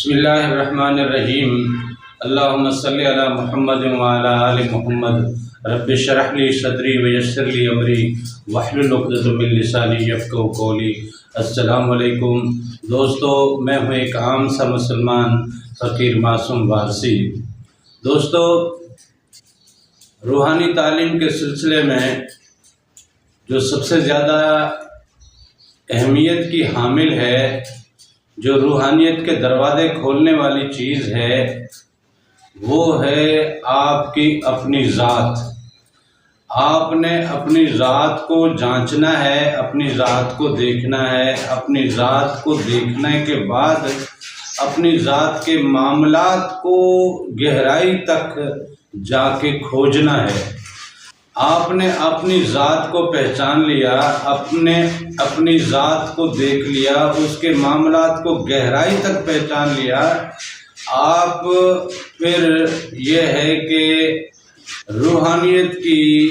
بسم اللہ الرحمن الرحیم اللہم صلی علی محمد وعلی آل محمد رب اشرح لی صدری ویسر لی امری واحلل عقدۃ من لسانی یفقہوا قولی۔ السلام علیکم دوستو، میں ہوں ایک عام سا مسلمان فقیر معصوم وارثی۔ دوستو، روحانی تعلیم کے سلسلے میں جو سب سے زیادہ اہمیت کی حامل ہے، جو روحانیت کے دروازے کھولنے والی چیز ہے، وہ ہے آپ کی اپنی ذات۔ آپ نے اپنی ذات کو جانچنا ہے، اپنی ذات کو دیکھنا ہے، اپنی ذات کو دیکھنے کے بعد اپنی ذات کے معاملات کو گہرائی تک جا کے کھوجنا ہے۔ آپ نے اپنی ذات کو پہچان لیا، اپنی ذات کو دیکھ لیا، اس کے معاملات کو گہرائی تک پہچان لیا، آپ پھر یہ ہے کہ روحانیت کی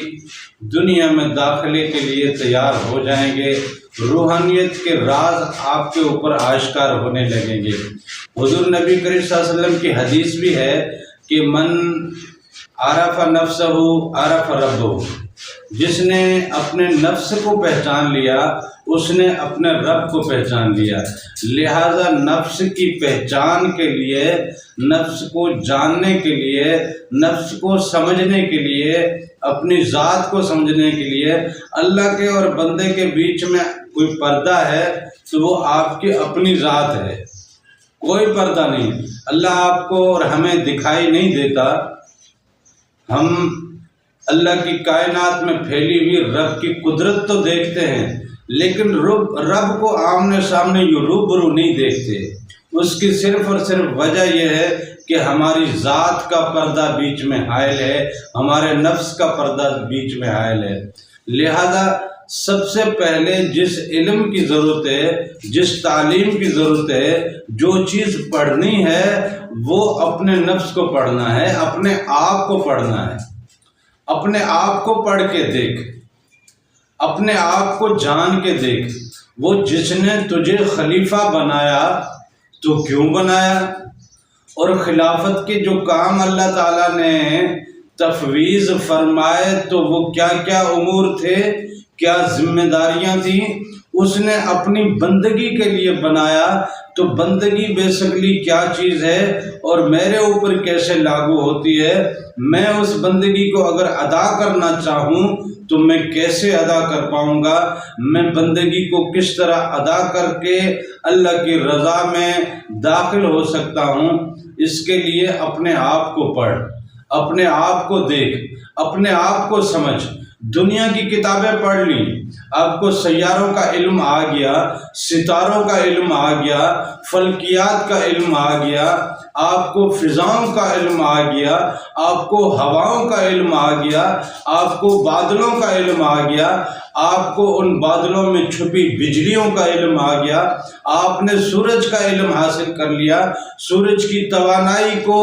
دنیا میں داخلے کے لیے تیار ہو جائیں گے۔ روحانیت کے راز آپ کے اوپر آشکار ہونے لگیں گے۔ حضور نبی کریم صلی اللہ علیہ وسلم کی حدیث بھی ہے کہ من عرف نفسہ عرف ربہ، جس نے اپنے نفس کو پہچان لیا اس نے اپنے رب کو پہچان لیا۔ لہذا نفس کی پہچان کے لیے، نفس کو جاننے کے لیے، نفس کو سمجھنے کے لیے، اپنی ذات کو سمجھنے کے لیے اللہ کے اور بندے کے بیچ میں کوئی پردہ ہے تو وہ آپ کی اپنی ذات ہے، کوئی پردہ نہیں۔ اللہ آپ کو اور ہمیں دکھائی نہیں دیتا، ہم اللہ کی کائنات میں پھیلی ہوئی رب کی قدرت تو دیکھتے ہیں، لیکن رب کو آمنے سامنے یوں روبرو نہیں دیکھتے۔ اس کی صرف اور صرف وجہ یہ ہے کہ ہماری ذات کا پردہ بیچ میں حائل ہے، ہمارے نفس کا پردہ بیچ میں حائل ہے۔ لہذا سب سے پہلے جس علم کی ضرورت ہے، جس تعلیم کی ضرورت ہے، جو چیز پڑھنی ہے وہ اپنے نفس کو پڑھنا ہے، اپنے آپ کو پڑھنا ہے۔ اپنے آپ کو پڑھ کے دیکھ، اپنے آپ کو جان کے دیکھ۔ وہ جس نے تجھے خلیفہ بنایا تو کیوں بنایا، اور خلافت کے جو کام اللہ تعالیٰ نے تفویض فرمائے تو وہ کیا کیا امور تھے، کیا ذمہ داریاں تھیں، اس نے اپنی بندگی کے لیے بنایا تو بندگی بیسکلی کیا چیز ہے اور میرے اوپر کیسے لاگو ہوتی ہے۔ میں اس بندگی کو اگر ادا کرنا چاہوں تو میں کیسے ادا کر پاؤں گا، میں بندگی کو کس طرح ادا کر کے اللہ کی رضا میں داخل ہو سکتا ہوں۔ اس کے لیے اپنے آپ کو پڑھ، اپنے آپ کو دیکھ، اپنے آپ کو سمجھ۔ دنیا کی کتابیں پڑھ لیں، آپ کو سیاروں کا علم آ گیا، ستاروں کا علم آ گیا، فلکیات کا علم آ گیا، آپ کو فضاؤں کا علم آ گیا، آپ کو ہواؤں کا علم آ گیا، آپ کو بادلوں کا علم آ گیا، آپ کو ان بادلوں میں چھپی بجلیوں کا علم آ گیا، آپ نے سورج کا علم حاصل کر لیا، سورج کی توانائی کو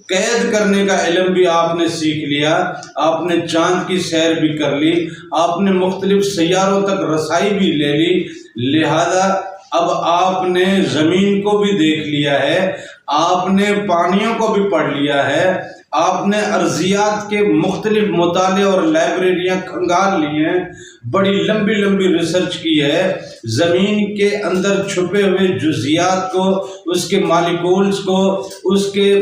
قید کرنے کا علم بھی آپ نے سیکھ لیا، آپ نے چاند کی سیر بھی کر لی، آپ نے مختلف سیاروں تک رسائی بھی لے لی۔ لہذا اب آپ نے زمین کو بھی دیکھ لیا ہے، آپ نے پانیوں کو بھی پڑھ لیا ہے، آپ نے ارضیات کے مختلف مطالعے اور لائبریریاں کھنگال لی ہیں، بڑی لمبی لمبی ریسرچ کی ہے، زمین کے اندر چھپے ہوئے جزیات کو، اس کے مالیکولز کو، اس کے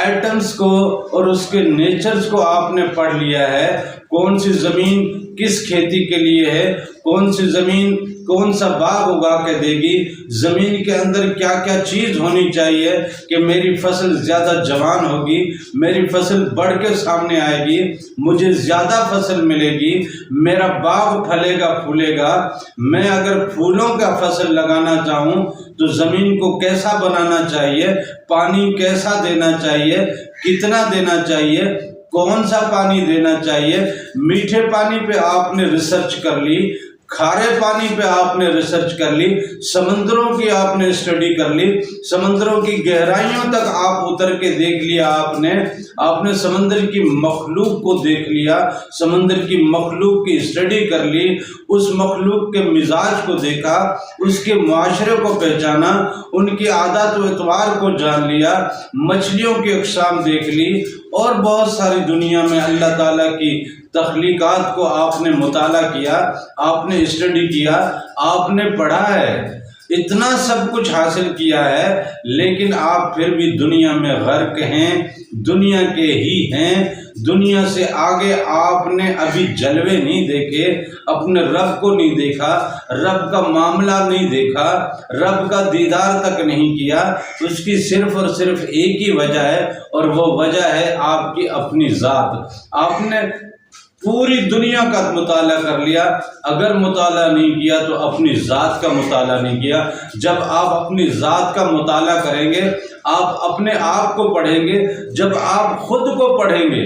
ایٹمز کو اور اس کے نیچرز کو آپ نے پڑھ لیا ہے۔ کون سی زمین کس کھیتی کے لیے ہے، کون سی زمین کون سا باغ اگا کے دے گی، زمین کے اندر کیا کیا چیز ہونی چاہیے کہ میری فصل زیادہ جوان ہوگی، میری فصل بڑھ کے سامنے آئے گی، مجھے زیادہ فصل ملے گی، میرا باغ پھلے گا پھولے گا۔ میں اگر پھولوں کا فصل لگانا چاہوں تو زمین کو کیسا بنانا چاہیے، پانی کیسا دینا چاہیے، کتنا دینا چاہیے، کون سا پانی دینا چاہیے۔ میٹھے پانی پہ آپ نے ریسرچ کر لی، کھارے پانی پہ آپ نے ریسرچ کر لی، سمندروں کی آپ نے اسٹڈی کر لی، سمندروں کی گہرائیوں تک آپ اتر کے دیکھ لیا، آپ نے سمندر کی مخلوق کو دیکھ لیا، سمندر کی مخلوق کی اسٹڈی کر لی، اس مخلوق کے مزاج کو دیکھا، اس کے معاشرے کو پہچانا، ان کی عادات و اطوار کو جان لیا، مچھلیوں کی اقسام دیکھ لی، اور بہت ساری دنیا میں اللہ تعالیٰ کی تخلیقات کو آپ نے مطالعہ کیا، آپ نے اسٹڈی کیا، آپ نے پڑھا ہے، اتنا سب کچھ حاصل کیا ہے، لیکن آپ پھر بھی دنیا میں غرق ہیں، دنیا کے ہی ہیں، دنیا سے آگے آپ نے ابھی جلوے نہیں دیکھے، اپنے رب کو نہیں دیکھا، رب کا معاملہ نہیں دیکھا، رب کا دیدار تک نہیں کیا۔ اس کی صرف اور صرف ایک ہی وجہ ہے، اور وہ وجہ ہے آپ کی اپنی ذات۔ آپ نے پوری دنیا کا مطالعہ کر لیا، اگر مطالعہ نہیں کیا تو اپنی ذات کا مطالعہ نہیں کیا۔ جب آپ اپنی ذات کا مطالعہ کریں گے، آپ اپنے آپ کو پڑھیں گے، جب آپ خود کو پڑھیں گے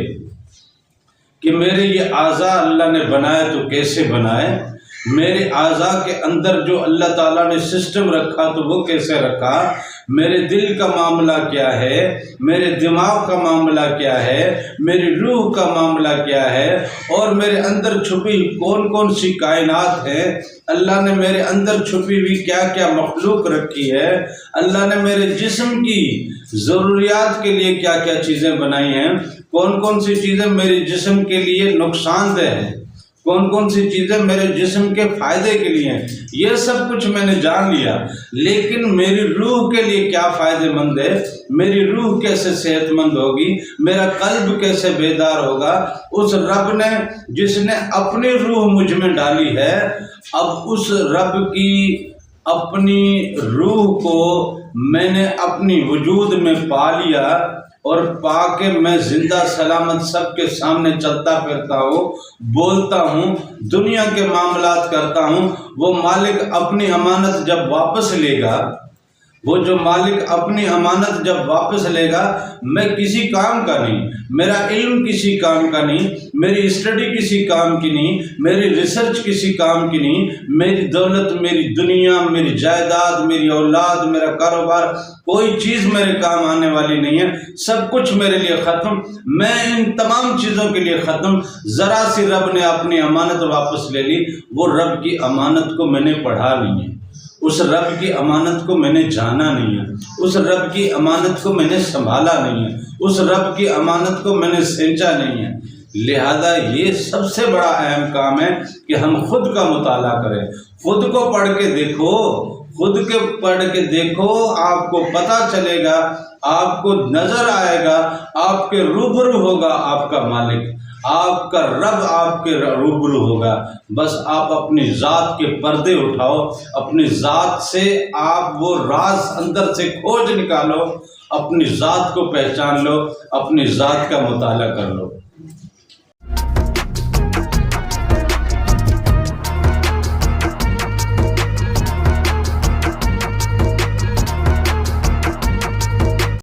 کہ میرے یہ اعضاء اللہ نے بنائے تو کیسے بنائے، میرے اعضاء کے اندر جو اللہ تعالیٰ نے سسٹم رکھا تو وہ کیسے رکھا، میرے دل کا معاملہ کیا ہے، میرے دماغ کا معاملہ کیا ہے، میری روح کا معاملہ کیا ہے، اور میرے اندر چھپی کون کون سی کائنات ہے، اللہ نے میرے اندر چھپی ہوئی کیا کیا مخلوق رکھی ہے، اللہ نے میرے جسم کی ضروریات کے لیے کیا کیا چیزیں بنائی ہیں، کون کون سی چیزیں میرے جسم کے لیے نقصان دہ ہیں، کون کون سی چیزیں میرے جسم کے فائدے کے لیے ہیں، یہ سب کچھ میں نے جان لیا، لیکن میری روح کے لیے کیا فائدہ مند ہے، میری روح کیسے صحت مند ہوگی، میرا قلب کیسے بیدار ہوگا، اس رب نے جس نے اپنی روح مجھ میں ڈالی ہے، اب اس رب کی اپنی روح کو میں نے اپنی وجود میں پا لیا، اور پا کے میں زندہ سلامت سب کے سامنے چلتا پھرتا ہوں، بولتا ہوں، دنیا کے معاملات کرتا ہوں۔ وہ مالک اپنی امانت جب واپس لے گا، وہ جو مالک اپنی امانت جب واپس لے گا، میں کسی کام کا نہیں، میرا علم کسی کام کا نہیں، میری اسٹڈی کسی کام کی نہیں، میری ریسرچ کسی کام کی نہیں، میری دولت، میری دنیا، میری جائیداد، میری اولاد، میرا کاروبار، کوئی چیز میرے کام آنے والی نہیں ہے، سب کچھ میرے لیے ختم، میں ان تمام چیزوں کے لیے ختم۔ ذرا سی رب نے اپنی امانت واپس لے لی، وہ رب کی امانت کو میں نے پڑھا نہیں ہے، اس رب کی امانت کو میں نے جانا نہیں ہے، اس رب کی امانت کو میں نے سنبھالا نہیں ہے، اس رب کی امانت کو میں نے سینچا نہیں ہے۔ لہذا یہ سب سے بڑا اہم کام ہے کہ ہم خود کا مطالعہ کریں، خود کو پڑھ کے دیکھو، خود کے پڑھ کے دیکھو، آپ کو پتہ چلے گا، آپ کو نظر آئے گا، آپ کے روبرو ہوگا آپ کا مالک، آپ کا رب آپ کے روبرو ہوگا۔ بس آپ اپنی ذات کے پردے اٹھاؤ، اپنی ذات سے آپ وہ راز اندر سے کھوج نکالو، اپنی ذات کو پہچان لو، اپنی ذات کا مطالعہ کر لو۔